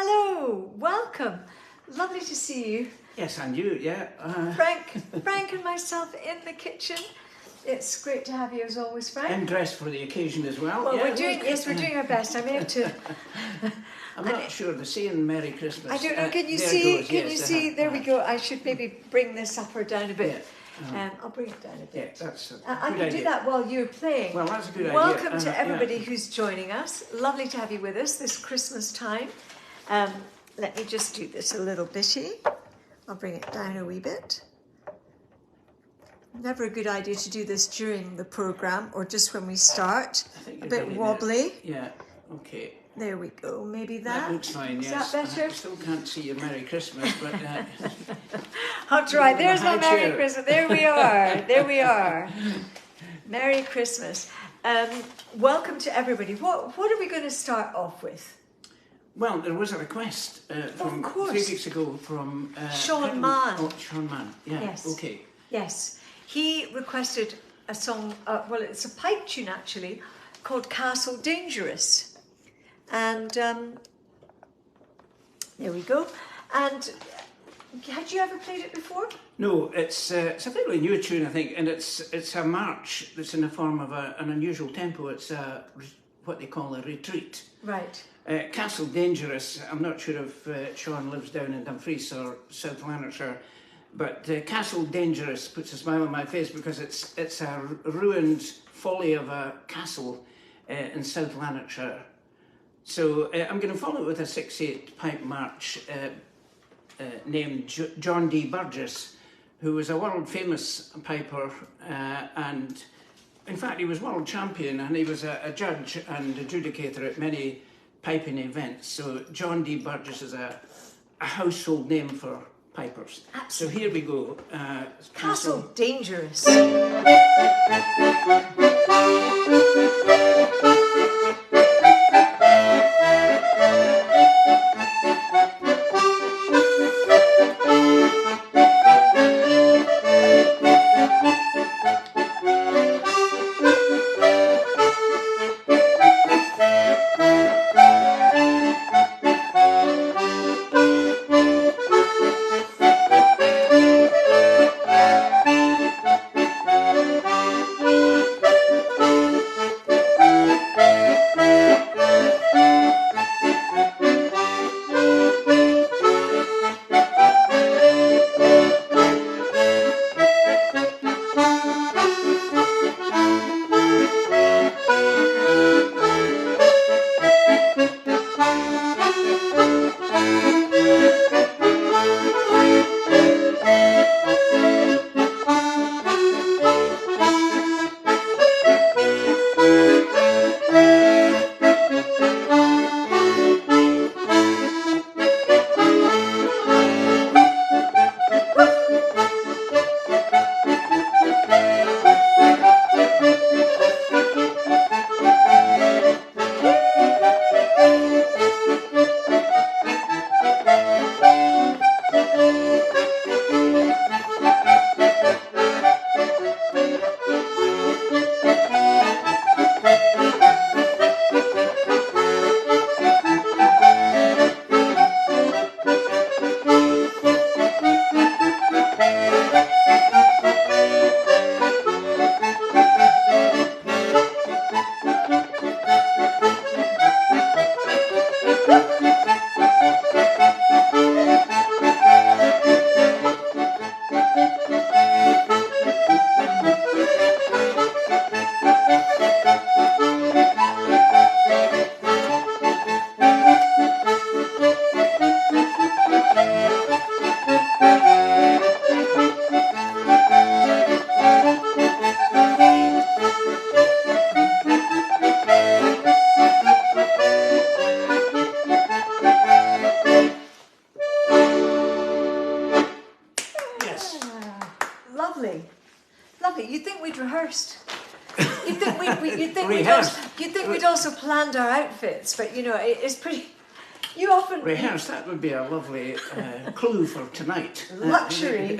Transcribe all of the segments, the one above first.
Hello, welcome. Lovely to see you. Yes, and you, yeah. Frank and myself in the kitchen. It's great to have you as always, Frank. And dressed for the occasion as well. Well, yeah, we're doing our best. I may have to. I'm not sure. The saying Merry Christmas. I don't know. Can you there see? goes, Can yes, you see? There we go. I should maybe bring this up or down a bit. Yeah. I'll bring it down a bit. Yeah, that's a I good can idea. do that while you're playing. Well, that's a good idea. Welcome to everybody yeah. who's joining us. Lovely to have you with us this Christmas time. Let me just do this a little bitty. I'll bring it down a wee bit. Never a good idea to do this during the programme or just when we start. A bit wobbly. Yeah, okay. There we go. Maybe that. That looks fine, Is yes. that better? I still can't see your Merry Christmas, but... I'll try. There's my Merry chair. Christmas. There we are. There we are. Merry Christmas. Welcome to everybody. What are we going to start off with? Well, there was a request from 3 weeks ago from... Sean Mann. Oh, Sean Mann, yeah. Yes. Okay. Yes. He requested a song, well, it's a pipe tune actually, called Castle Dangerous. And there we go. And had you ever played it before? No, it's a fairly new tune, I think, and it's a march that's in the form of an unusual tempo. It's what they call a retreat. Right. Castle Dangerous, I'm not sure if Sean lives down in Dumfries or South Lanarkshire, but Castle Dangerous puts a smile on my face because it's a ruined folly of a castle in South Lanarkshire. So I'm going to follow it with a 6/8 pipe march named John D. Burgess, who was a world famous piper and in fact he was world champion and he was a judge and adjudicator at many piping events. So John D. Burgess is a household name for pipers. Absolutely. So here we go. Castle Dangerous. You'd think we'd also planned our outfits, but you know, it's pretty. You often rehearse. That would be a lovely clue for tonight. Luxury.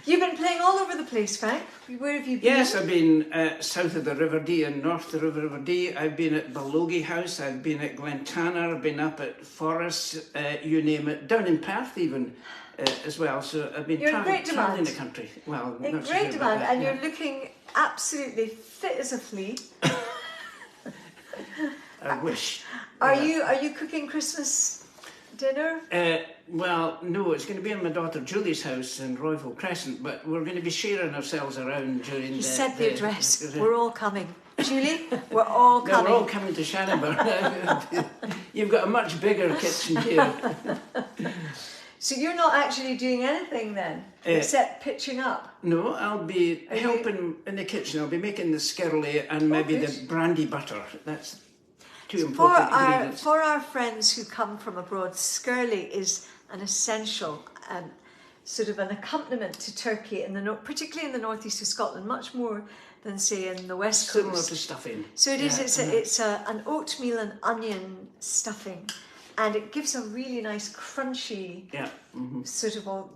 You've been playing all over the place, Frank. Where have you been? Yes, I've been south of the River Dee and north of the River Dee. I've been at Balogie House, I've been at Glentana, I've been up at Forest, you name it, down in Perth even as well. So I've been travelling the country. Well, in not great sure demand, that, and you're looking absolutely fit as a flea. I wish. Are you cooking Christmas dinner? Well, no, it's going to be in my daughter Julie's house in Royville Crescent, but we're going to be sharing ourselves around during You said the address. We're all coming. Julie, we're all coming. No, we're all coming to Shannon. You've got a much bigger kitchen here. So you're not actually doing anything then, except pitching up? No, I'll be helping in the kitchen. I'll be making the skirly and maybe the brandy butter. That's two important ingredients. For our friends who come from abroad, skirly is an essential sort of an accompaniment to turkey, particularly in the northeast of Scotland, much more than say in the west coast. Similar to stuffing. So it is. It's an oatmeal and onion stuffing, and it gives a really nice crunchy sort of.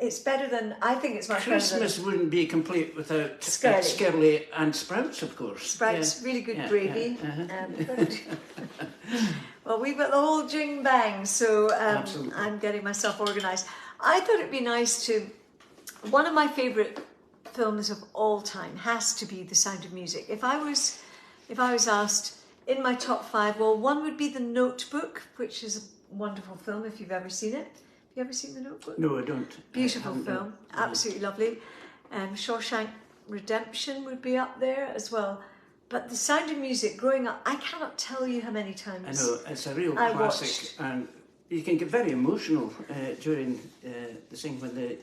It's better than, I think it's much Christmas better than... wouldn't be complete without skirly and sprouts, of course. Sprouts, really good gravy. Well, we've got the whole jing bang, so I'm getting myself organised. I thought it'd be nice to... One of my favourite films of all time has to be The Sound of Music. If I was asked in my top 5, well, one would be The Notebook, which is a wonderful film if you've ever seen it. Have you ever seen The Notebook? No, I don't. Beautiful film, absolutely lovely. Shawshank Redemption would be up there as well. But The Sound of Music, growing up, I cannot tell you how many times I know, it's a real classic. And you can get very emotional during the singing when the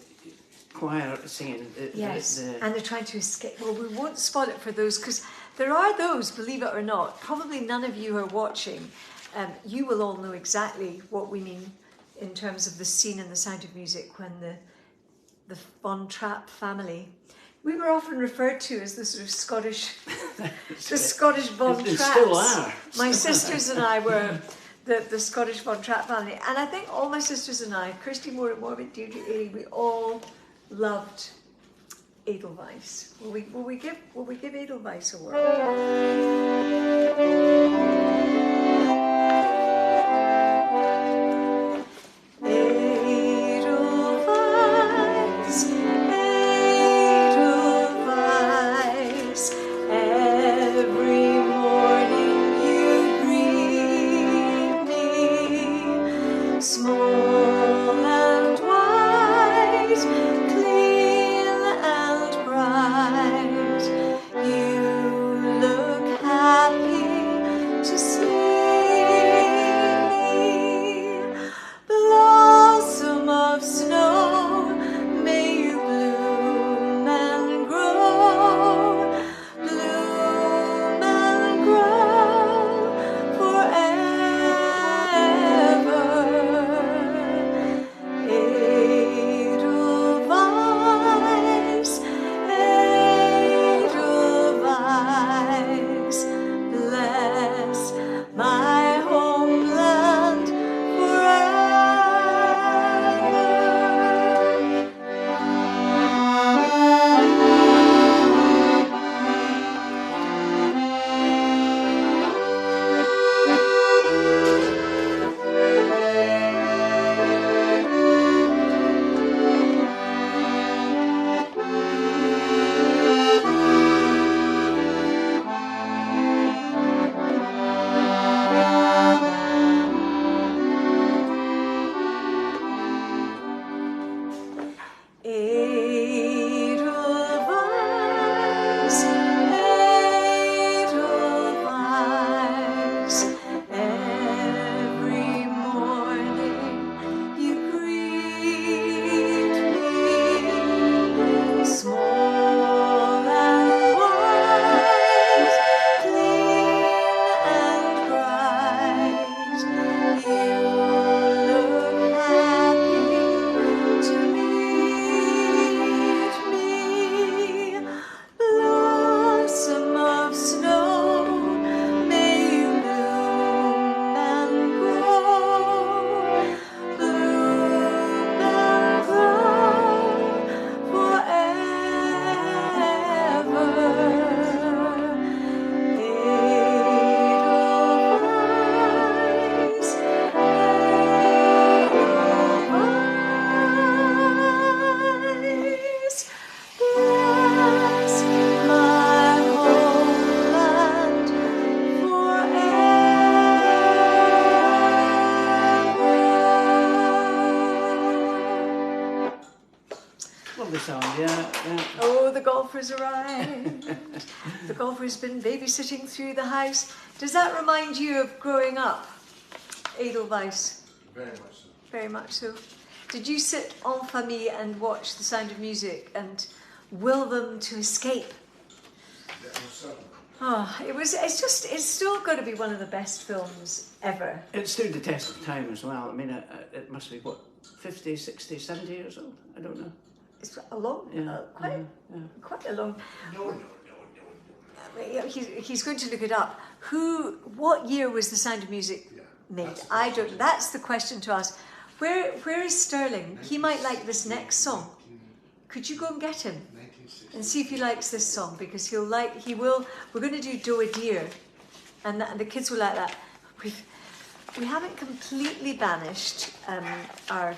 choir is singing. Yes, and they're trying to escape. Well, we won't spoil it for those, because there are those, believe it or not, probably none of you are watching. You will all know exactly what we mean in terms of the scene in The Sound of Music when the Von Trapp family, we were often referred to as the sort of Scottish, the Scottish Von Trapps. Still are. My sisters and I were the Scottish Von Trapp family, and I think all my sisters and I, Christy Moore and Morbid Deirdre Ailey, we all loved Edelweiss. Will we give Edelweiss a whirl? To yeah. Oh, the golfer's arrived. The golfer's been babysitting through the house. Does that remind you of growing up, Edelweiss? Very much so. Very much so. Did you sit en famille and watch The Sound of Music and will them to escape? Yeah, most certainly. Oh, it's still got to be one of the best films ever. It stood the test of time as well. I mean, it must be, what, 50, 60, 70 years old? I don't know. It's a long, quite a long. No. He's going to look it up. What year was The Sound of Music made? I don't. That's the question to ask. Where is Sterling? He might like this next song. Could you go and get him and see if he likes this song, because he will. We're going to do Do a Deer, and the kids will like that. We haven't completely banished our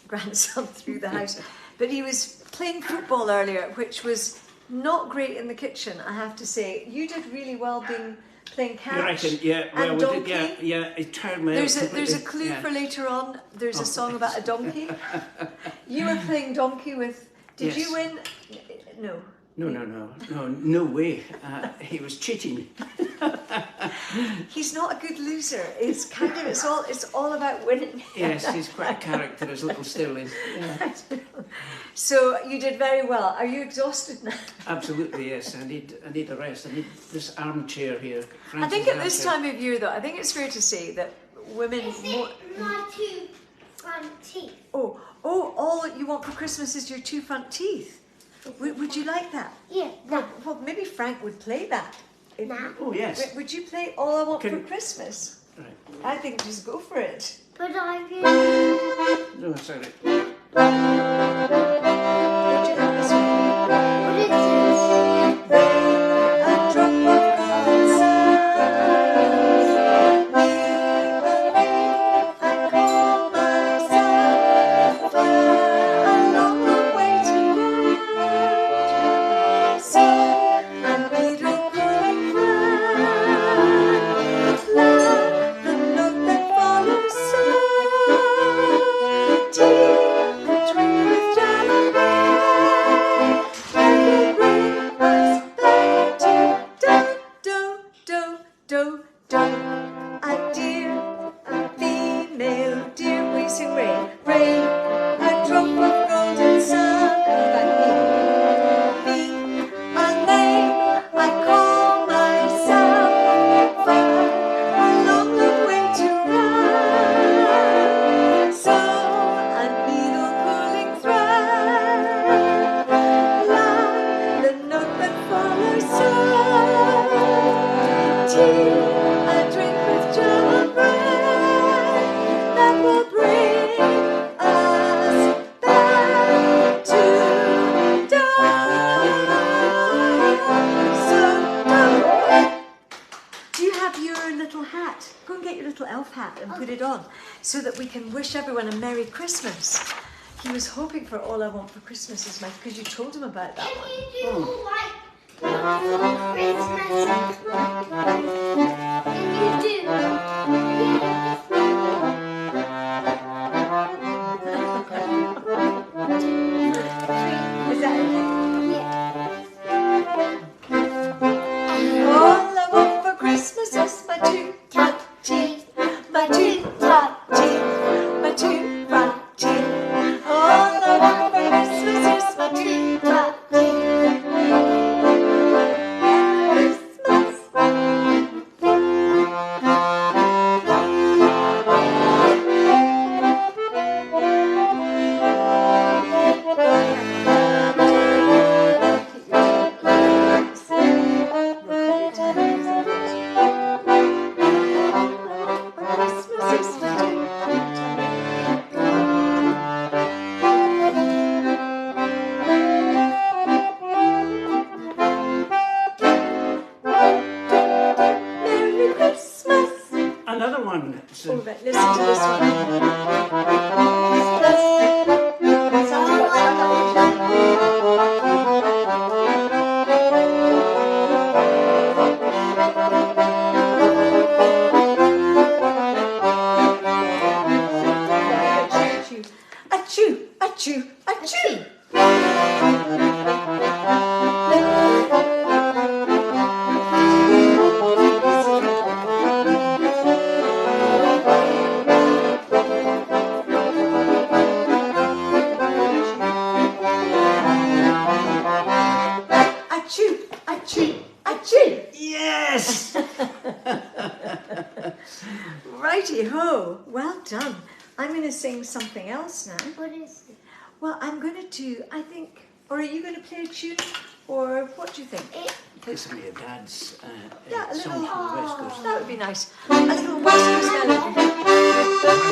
grandson through the house, but he was playing football earlier, which was not great in the kitchen, I have to say. You did really well playing catch. You reckon? Yeah. Well, and we donkey. did. Yeah. It turned me out. There's a clue for later on. There's a song about a donkey. You were playing donkey with. Did you win? No. No way. He was cheating. He's not a good loser. It's all about winning. Yes, he's quite a character, his little Sterling. Yeah. So you did very well. Are you exhausted now? Absolutely, yes. I need a rest. I need this armchair here. I think at this time of year, though, I think it's fair to say that women. My two front teeth. Oh! All you want for Christmas is your two front teeth. Would you like that? Yeah. Well, maybe Frank would play that. Oh, yes. Would you play All I Want for Christmas? Right. I think just go for it. But I really... No, sorry. Would you like this one? What is this? A drop of God's I call myself far along the way to God. So I'm Peter going love, the note that follows so deep, a drink with jam and bread, and will bring us back to do. A deer, a female deer, we sing rain, a drop of golden sun, me, a name I call myself, far along the way to run, so a needle pulling thread, love, the note that follows so tea, a drink with jam and bread that will bring us back to dawn. Do you have your little hat? Go and get your little elf hat and put it on so that we can wish everyone a Merry Christmas. He was hoping for All I Want for Christmas is because you told him about that one. Can you do like Christmas? Can you do? Is that okay? Yeah. All I want for Christmas is my two front teeth, my two front teeth, my two front teeth. All I want for Christmas is my two front teeth. Merry Christmas. Another one. Oh, right, listen to this one. Achoo, achoo, achoo. Righty ho, well done. I'm going to sing something else now. What is it? Well, I'm going to do, I think, or are you going to play a tune? Or what do you think? Play some of your dad's Yeah, a songs little. from the West Coast. That would be nice. A little West Coast melody.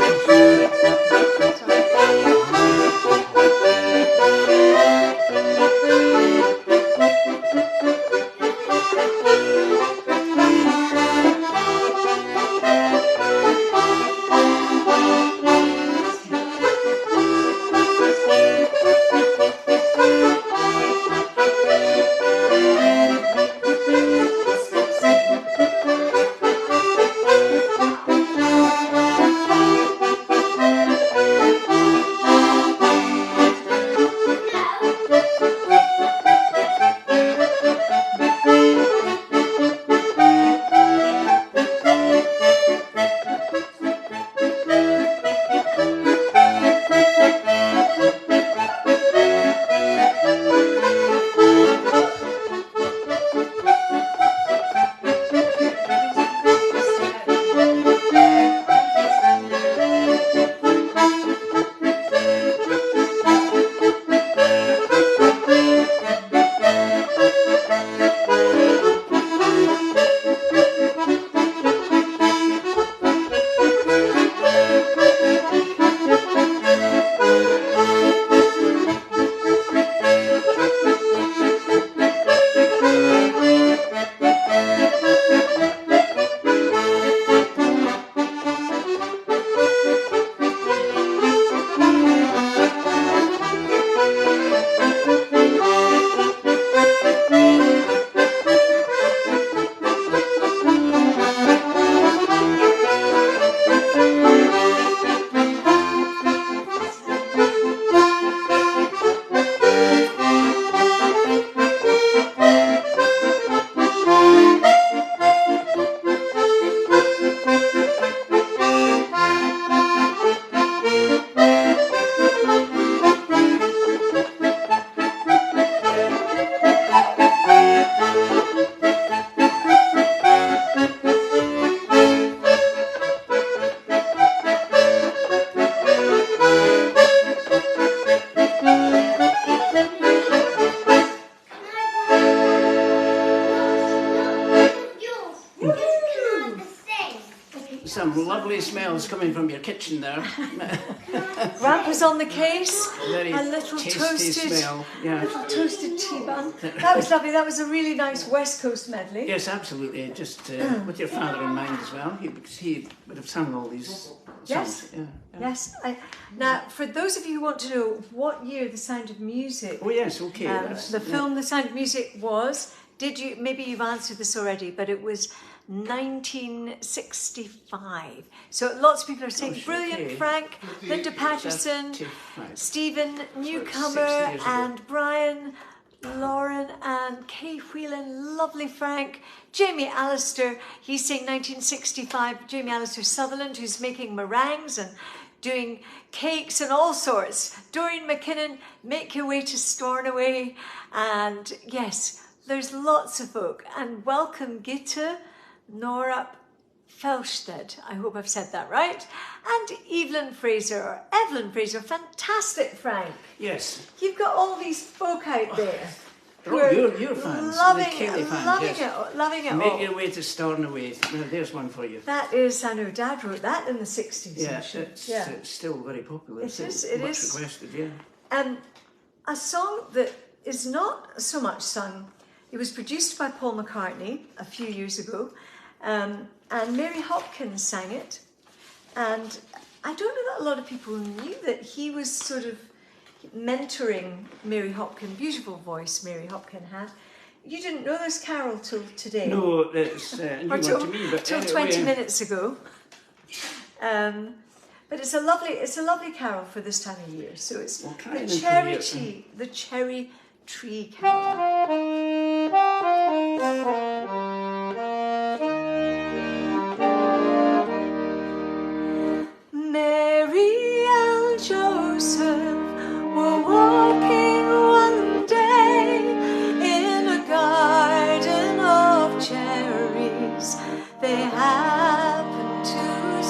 Some lovely smells coming from your kitchen there. Grandpa's on the case. Very A little tasty toasted, smell. Yeah. little toasted tea bun. That was lovely. That was a really nice West Coast medley. Yes, absolutely. Just with your father in mind as well, because he would have sung all these songs. Yes. Yeah, yeah. Yes. Now, for those of you who want to know what year The Sound of Music, Oh yes, okay. the film The Sound of Music was, maybe you've answered this already, but it was 1965. So lots of people are saying, Gosh, brilliant, okay. Frank, Linda Patterson, 35. Stephen, 60 newcomer, years ago. and Brian, Lauren, and Kay Whelan, lovely Frank, Jamie Allister, he's saying 1965, Jamie Allister Sutherland, who's making meringues and doing cakes and all sorts. Doreen McKinnon, Make Your Way to Stornoway, and yes, there's lots of folk, and welcome Gitta, Nora Felsted, I hope I've said that right, and Evelyn Fraser, fantastic Frank. Yes. You've got all these folk out there. who Oh, are you're fans. Loving, the Kelly fans, loving yes. it, loving it Make all. Your Way to Stornoway. Now, there's one for you. That is, I know Dad wrote that in the 60s. Yeah, actually. it's still very popular. It Still is, it much is. requested, yeah. A song that is not so much sung. It was produced by Paul McCartney a few years ago, and Mary Hopkins sang it. And I don't know that a lot of people knew that he was sort of mentoring Mary Hopkins. Beautiful voice Mary Hopkins had. You didn't know this, Carol, till today. No, it's new Or one till, to me, but till anyway, 20 minutes ago. But it's a lovely carol for this time of year. So it's We'll try the and cherry include it. tree, the cherry tree carol. Mary and Joseph were walking one day in a garden of cherries. They happened to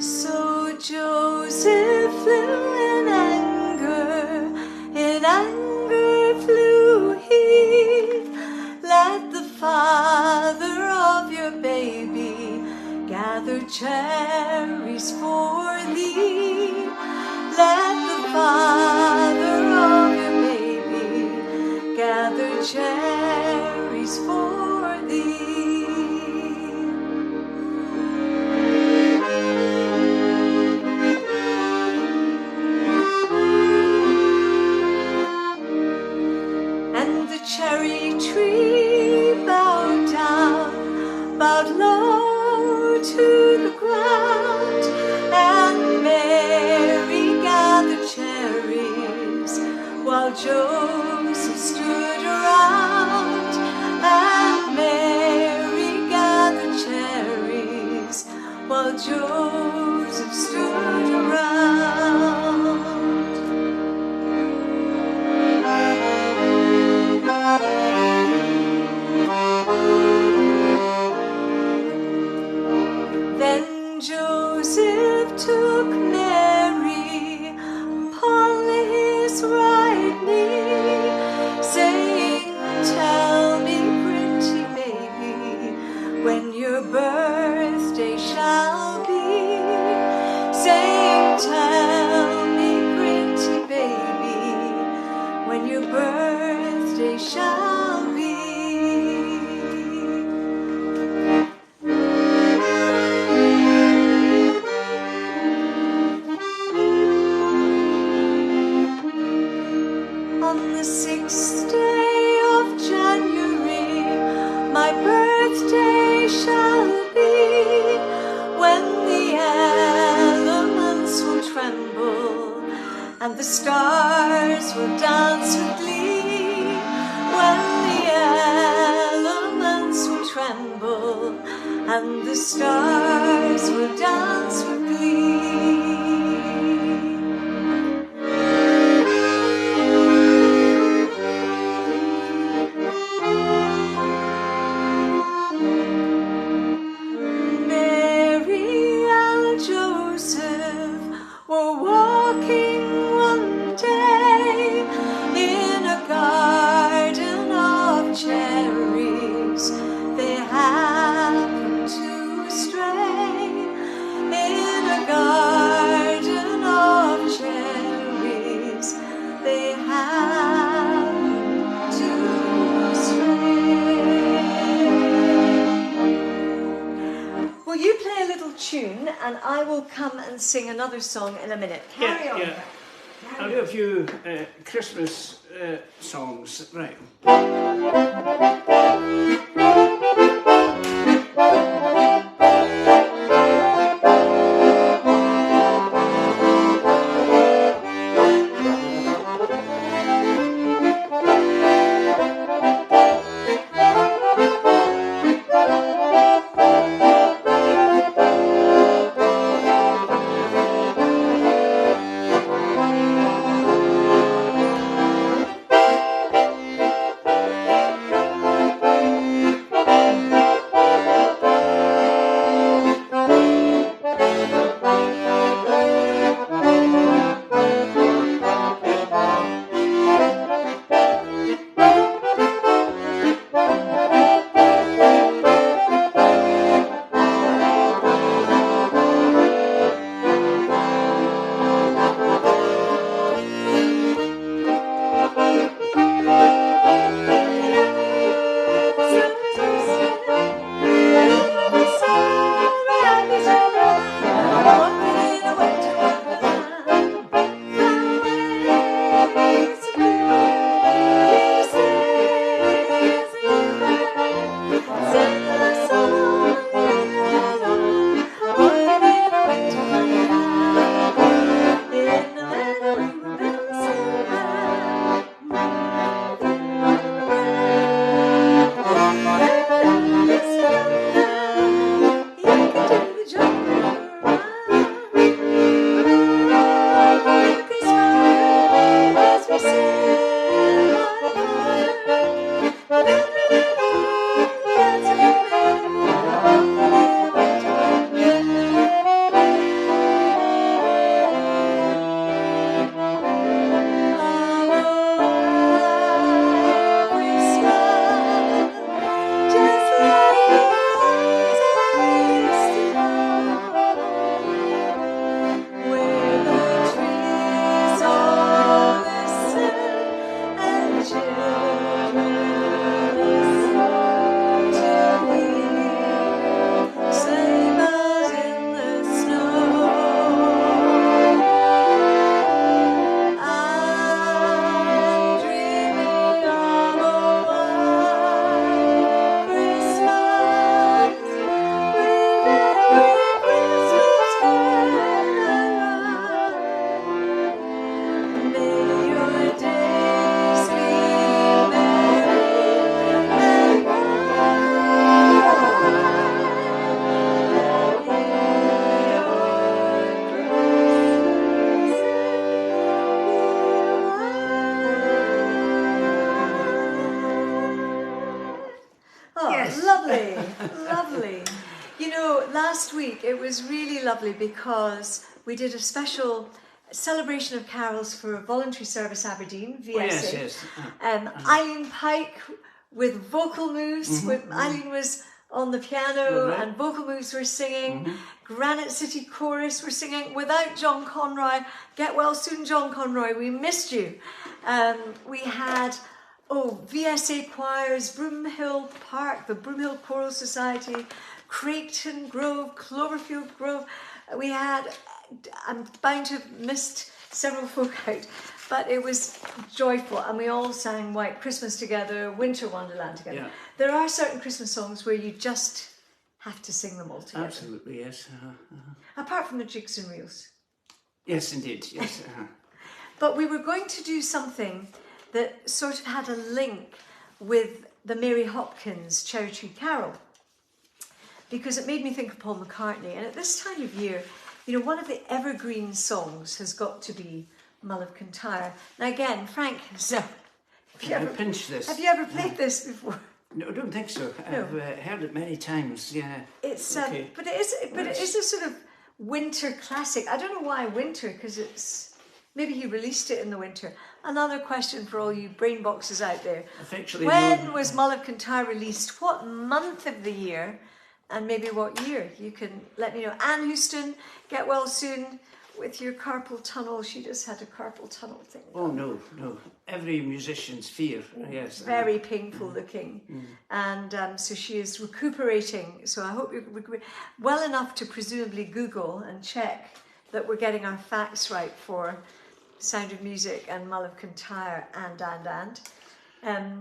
So Joseph flew in anger flew he. Let the father of your baby gather cherries for thee. Let the father of your baby gather cherries for thee. And the cherry tree bowed down, bowed low to the ground, and Mary gathered cherries while Joseph stood around. And Mary gathered cherries while Joseph stood around. Then Joseph took Mary upon his right knee, saying, "Tell me, pretty baby, when your birthday shall be." Saying, "Tell me, pretty baby, when your birthday shall be." On the 6th day of January, my birthday shall be, when the elements will tremble and the stars will dance with glee. When the elements will tremble and the stars will dance with glee. Mary and Joseph were walking one day in a garden of cherries. They happened to stray in a garden of cherries. They happened to stray. Will you play a little tune and I will come and sing another song in a minute? Carry on. Yeah. I'll do a few Christmas songs. Right. it was really lovely because we did a special celebration of carols for Voluntary Service Aberdeen, VSA. Oh, yes. Eileen Pike with vocal moves. Eileen was on the piano and vocal moves were singing. Granite City Chorus were singing without John Conroy. Get well soon, John Conroy. We missed you. We had VSA choirs, Broomhill Park, the Broomhill Choral Society, Creighton Grove, Cloverfield Grove. We had, I'm bound to have missed several folk out, but it was joyful, and we all sang White Christmas together, Winter Wonderland together. Yeah. There are certain Christmas songs where you just have to sing them all together. Absolutely, yes. Apart from the jigs and reels. Yes, indeed, yes. But we were going to do something that sort of had a link with the Mary Hopkins Cherry Tree Carol, because it made me think of Paul McCartney. And at this time of year, you know, one of the evergreen songs has got to be Mull of Kintyre. Now again, Frank, have you ever played this before? No, I don't think so. No. I've heard it many times, yeah. It's Okay. but it is a sort of winter classic. I don't know why winter, because it's maybe he released it in the winter. Another question for all you brain boxes out there. Effectively, When no. was Mull of Kintyre released? What month of the year? And maybe what year? You can let me know. Anne Houston, get well soon with your carpal tunnel. She just had a carpal tunnel thing. Oh, no. Every musician's fear, yes. Very painful looking. And so she is recuperating. So I hope you're well enough to presumably Google and check that we're getting our facts right for Sound of Music and Mull of Kintyre and.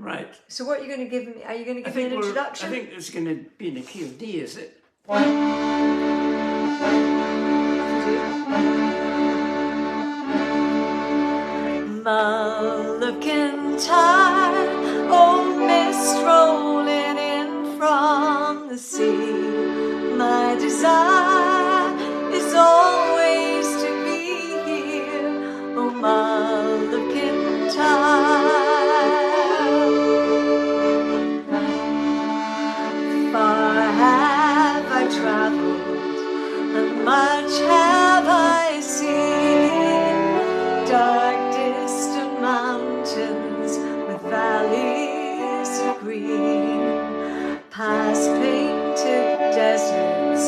Right. So what are you going to give me? Are you going to give me an introduction? I think it's going to be in the key of D, is it? Mull of Kintyre, oh mist rolling in from the sea. My desire is always to be here, oh Mull of Kintyre. Far have I travelled, and much have I seen. Dark distant mountains with valleys of green, past painted deserts,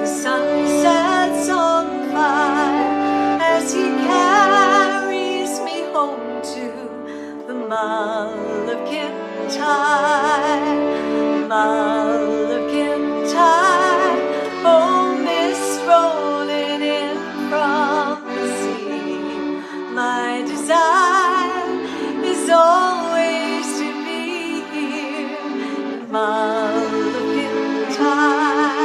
the sun sets on fire as he carries me home to the Mull of Kintyre. Mull of Kintyre, oh mist rolling in from the sea. My desire is always to be here in Mull of Kintyre.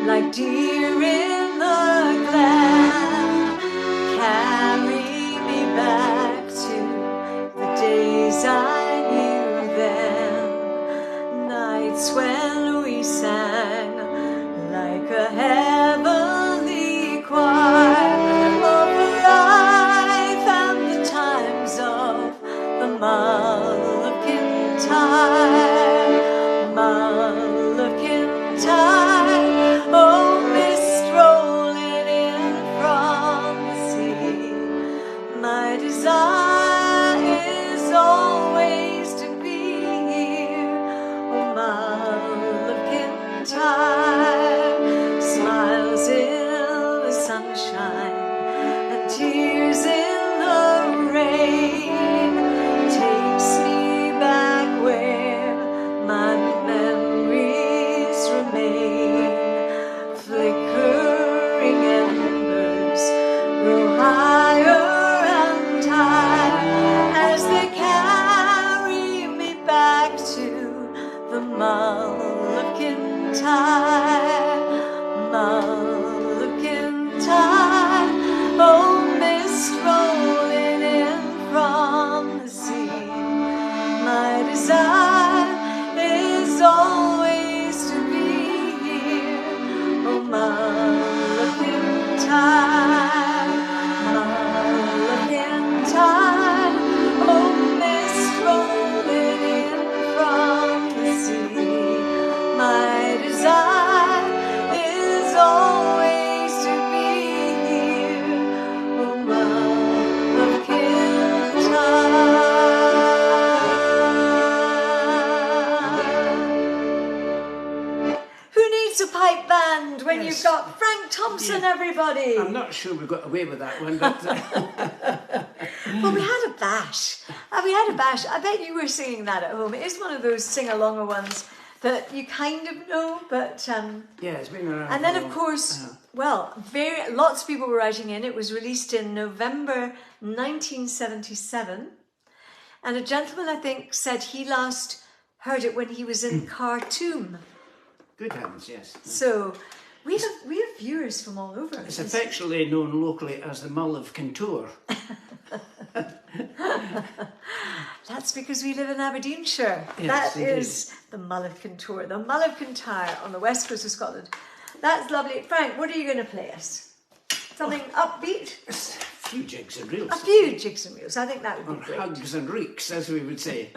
Like deer in the glen, carry me back to the days I knew then. Nights when we sang like a heavenly choir of life and the times of the Mull of Kintyre. Mull of Kintyre. Oh, mist rolling in from the sea. My desire is always to be here, oh Mull of Kintyre. Smiles in the sunshine and tears in the rain, takes me back where we've got Frank Thompson, everybody. I'm not sure we got away with that one, but Well, we had a bash. We had a bash. I bet you were singing that at home. It is one of those sing-along ones that you kind of know, but yeah, it's been around. and then for of a while. course, well, lots of people were writing in. It was released in November 1977, and a gentleman, I think, said he last heard it when he was in Khartoum. Good heavens, yes. So we have viewers from all over. It's affectionately known locally as the Mull of Kintyre. That's because we live in Aberdeenshire. Yes, That is the Mull of Kintyre, the Mull of Kintyre on the west coast of Scotland. That's lovely. Frank, what are you going to play us? Something upbeat? A few jigs and reels. A few jigs and reels. I think that would Or be great. hugs and reeks, as we would say.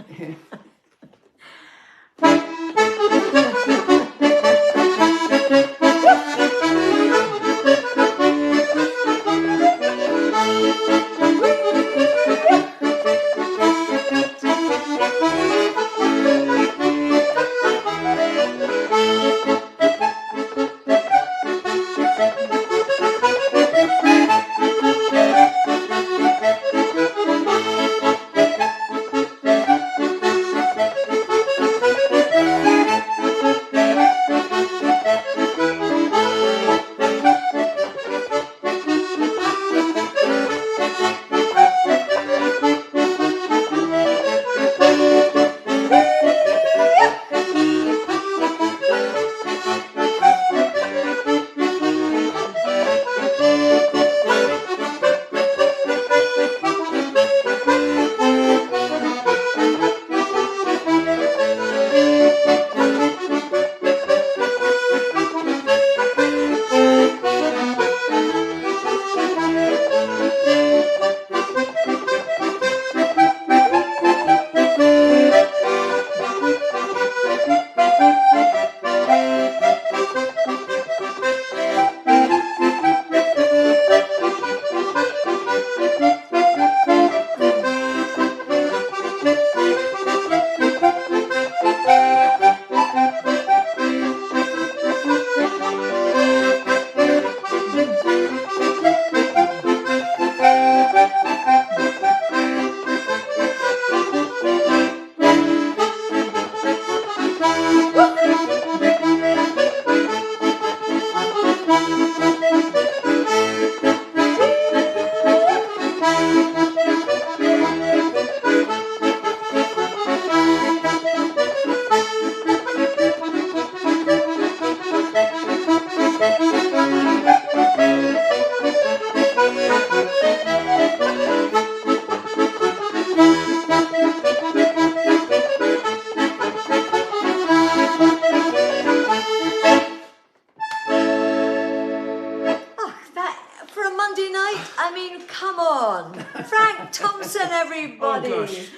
Come on, Frank Thompson, everybody. Oh gosh,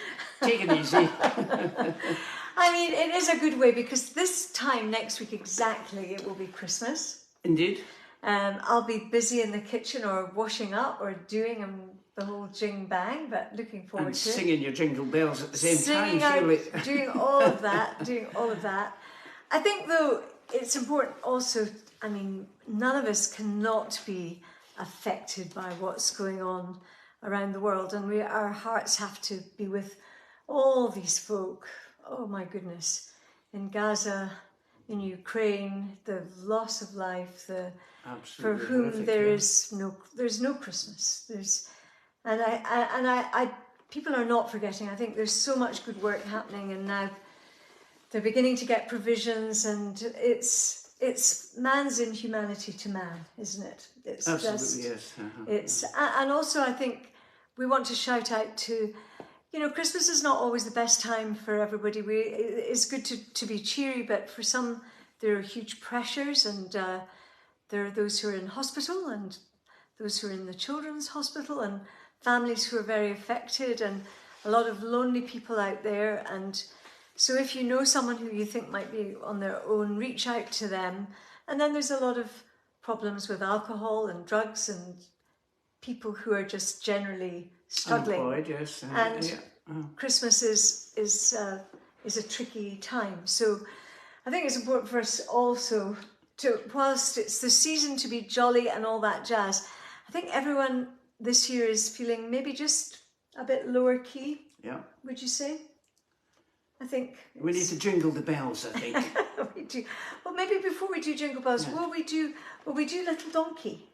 take it easy. I mean, it is a good way because this time next week exactly it will be Christmas. Indeed. I'll be busy in the kitchen or washing up or doing the whole jing bang, but looking forward And to it. singing your jingle bells at the same Singing time, out, surely. doing all of that, doing all of that. I think though it's important also, I mean, none of us cannot be affected by what's going on around the world, and our hearts have to be with all these folk. Oh my goodness, in Gaza, in Ukraine, the loss of life, for Absolutely whom horrific, there's no Christmas. People are not forgetting. I think there's so much good work happening, and now they're beginning to get provisions, and it's man's inhumanity to man, isn't it? It's Absolutely, yes. Uh-huh. It's and also I think we want to shout out to, Christmas is not always the best time for everybody. It's good to be cheery, but for some there are huge pressures, and there are those who are in hospital and those who are in the children's hospital and families who are very affected and a lot of lonely people out there. And so if you know someone who you think might be on their own, reach out to them. And then there's a lot of problems with alcohol and drugs and people who are just generally struggling. Unemployed, yes. And yeah. Oh. Christmas is a tricky time. So I think it's important for us also whilst it's the season to be jolly and all that jazz, I think everyone this year is feeling maybe just a bit lower key. Yeah. Would you say? I think We need to jingle the bells, I think. we do. Well, maybe before we do Jingle Bells, Yeah. will we do Little Donkey?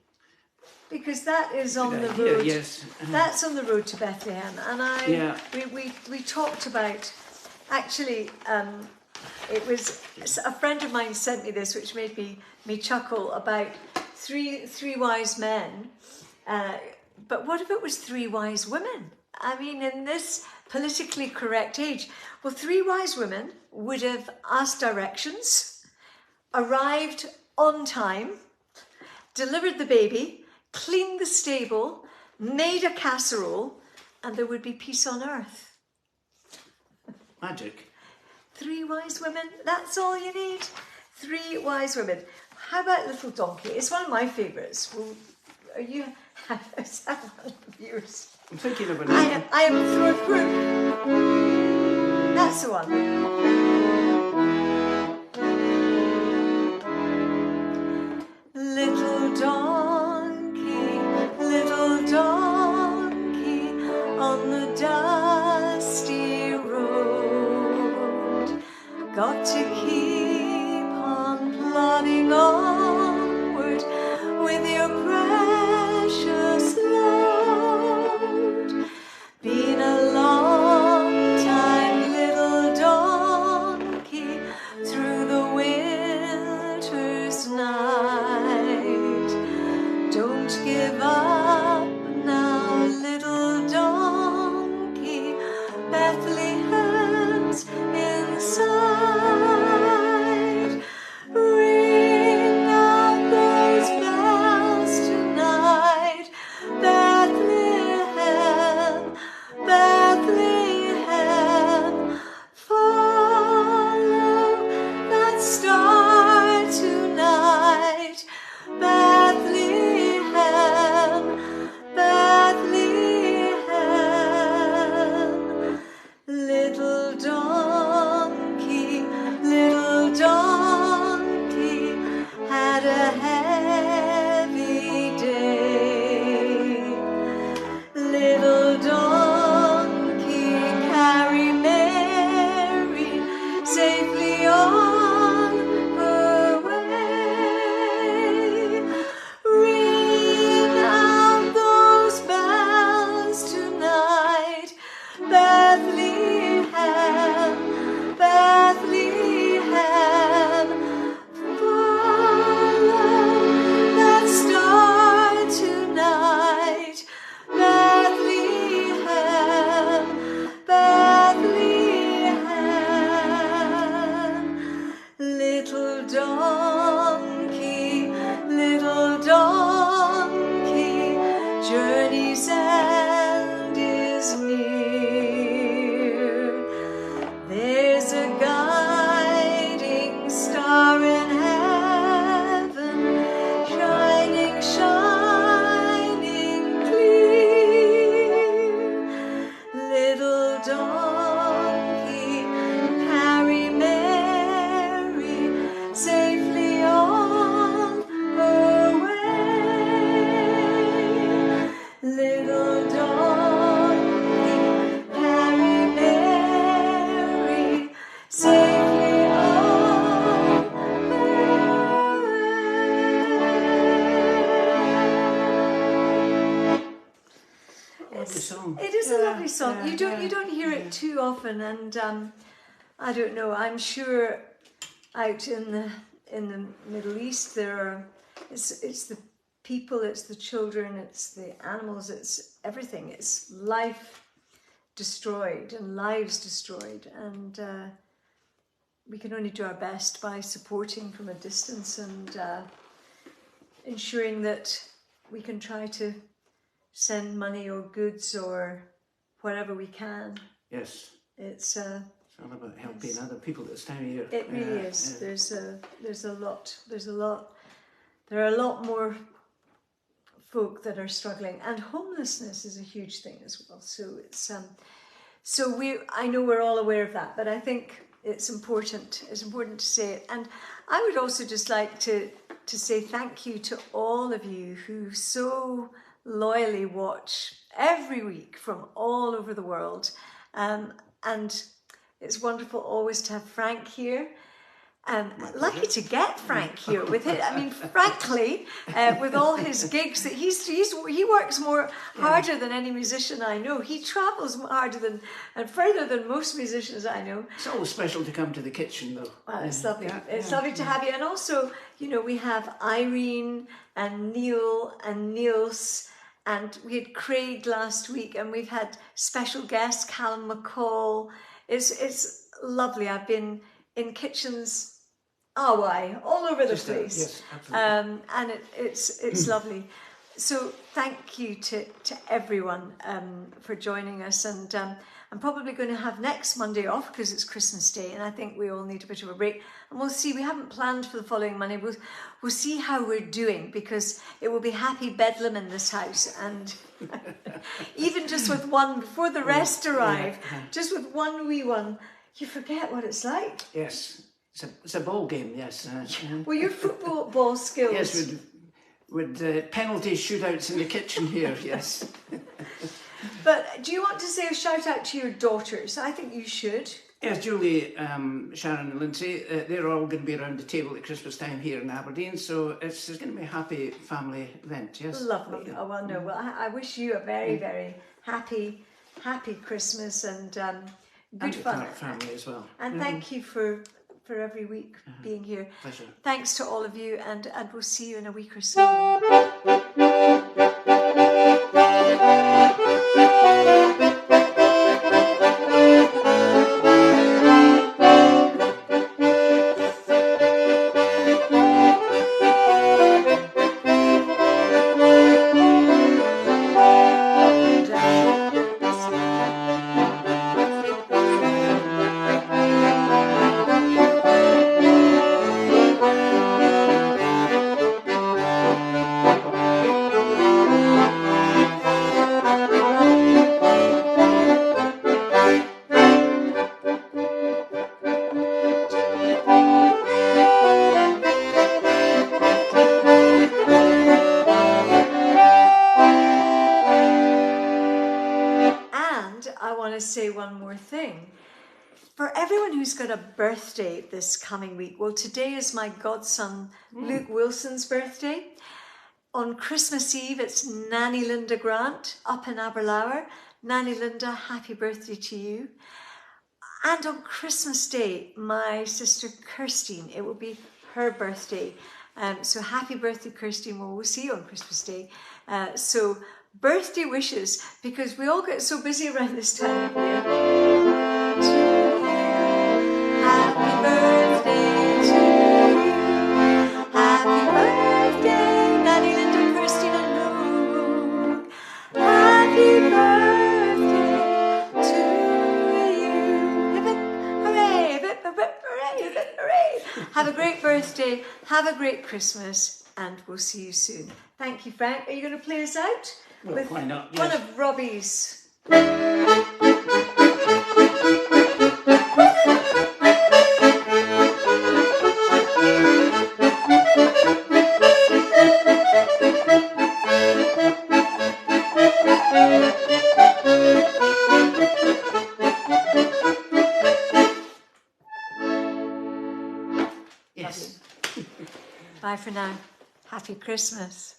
Because that is on the idea, road. yes. That's on the road to Bethlehem, and Yeah. we talked about. Actually, it was a friend of mine sent me this, which made me chuckle, about three wise men. But what if it was three wise women? I mean, in this politically correct age, well, three wise women would have asked directions, arrived on time, delivered the baby, cleaned the stable, made a casserole, and there would be peace on earth. Magic. Three wise women, that's all you need. Three wise women. How about Little Donkey? It's one of my favourites. Well, are you... Is that one of yours? I'm thinking of an I am through a group. That's the one. Little donkey on the dusty road, got to keep on plodding onward with your precious load. Been a long time, little donkey, through the winter's night. Don't give up now, little donkey, Bethlehem's in sight. Ring out those bells tonight, Bethlehem, Bethlehem. Follow that star tonight, Bethlehem, Bethlehem. Little donkey had a heavy day. Little donkey carry Mary safely on her way. Ring out those bells tonight, Bethlehem, Bethlehem. Follow that star tonight, Bethlehem, Bethlehem. Little donkey, journey's end is near. There's a guiding star in heaven, shining, shining clear. Little donkey, carry Mary safely on her way. Little donkey, carry Mary safely on her way. Lovely song. It is a lovely song. Yeah, You don't hear it too often, and I don't know. I'm sure out in the Middle East there are. It's the people, it's the children, it's the animals, it's everything. It's life destroyed and lives destroyed, and we can only do our best by supporting from a distance and ensuring that we can try to send money or goods or whatever we can. Yes. It's It's all about helping other people this time of year. it really is. Yeah. There are a lot more folk that are struggling, and homelessness is a huge thing as well. So it's I know we're all aware of that, but I think it's important. It's important to say it. And I would also just like to say thank you to all of you who so loyally watch every week from all over the world. And it's wonderful always to have Frank here. Lucky to get Frank here with it. I mean, frankly, with all his gigs that he works harder than any musician I know. He travels harder and further than most musicians I know. It's always special to come to the kitchen, though. Well, it's lovely. Yeah, It's lovely to have you. And also, you know, we have Irene and Neil and Niels, and we had Craig last week, and we've had special guests, Callum McCall. It's lovely. I've been in kitchens all over the place. Yes, absolutely. And it's lovely. So thank you to everyone for joining us. And I'm probably going to have next Monday off because it's Christmas Day, and I think we all need a bit of a break. And we'll see. We haven't planned for the following Monday. We'll see how we're doing, because it will be happy bedlam in this house. And even just with one before the rest arrive, just with one wee one, you forget what it's like. Yes. It's a ball game, yes. Well, your football skills. Yes, with penalty shootouts in the kitchen here, yes. But do you want to say a shout out to your daughters? I think you should. Yes, Julie, Sharon and Lindsay, they're all going to be around the table at Christmas time here in Aberdeen, so it's going to be a happy family event, yes. Lovely. Oh, well, no, well, I wish you a very, very happy Christmas and good fun. And family as well. And thank you for every week being here. Pleasure. Thanks to all of you, and we'll see you in a week or so. Say one more thing. For everyone who's got a birthday this coming week, well, today is my godson Luke Wilson's birthday. On Christmas Eve, it's Nanny Linda Grant up in Aberlour. Nanny Linda, happy birthday to you. And on Christmas Day, my sister Kirstine, it will be her birthday. So happy birthday, Kirstine. Well, we'll see you on Christmas Day. So birthday wishes, because we all get so busy around this time of year. Happy birthday to you. Happy birthday, Nanny Linda, Kirstine and Luke. Happy birthday to you. Hip hip hooray, hip hip hooray, hip hip hooray. Have a great birthday, have a great Christmas, and we'll see you soon. Thank you, Frank. Are you going to play us out? Well, With why not? Yes. One of Robbie's. Yes. Bye for now. Happy Christmas.